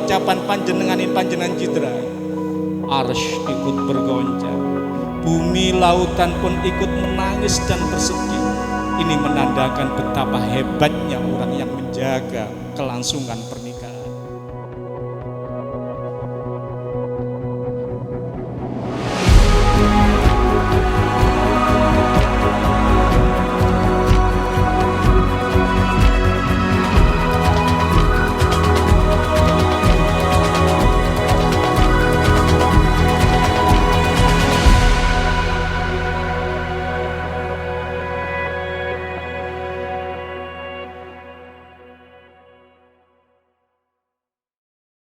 ucapan panjenengan citra, arsy ikut bergoncang, bumi lautan pun ikut menangis dan bersedih. Ini menandakan betapa hebatnya orang yang menjaga kelangsungan pernikahan.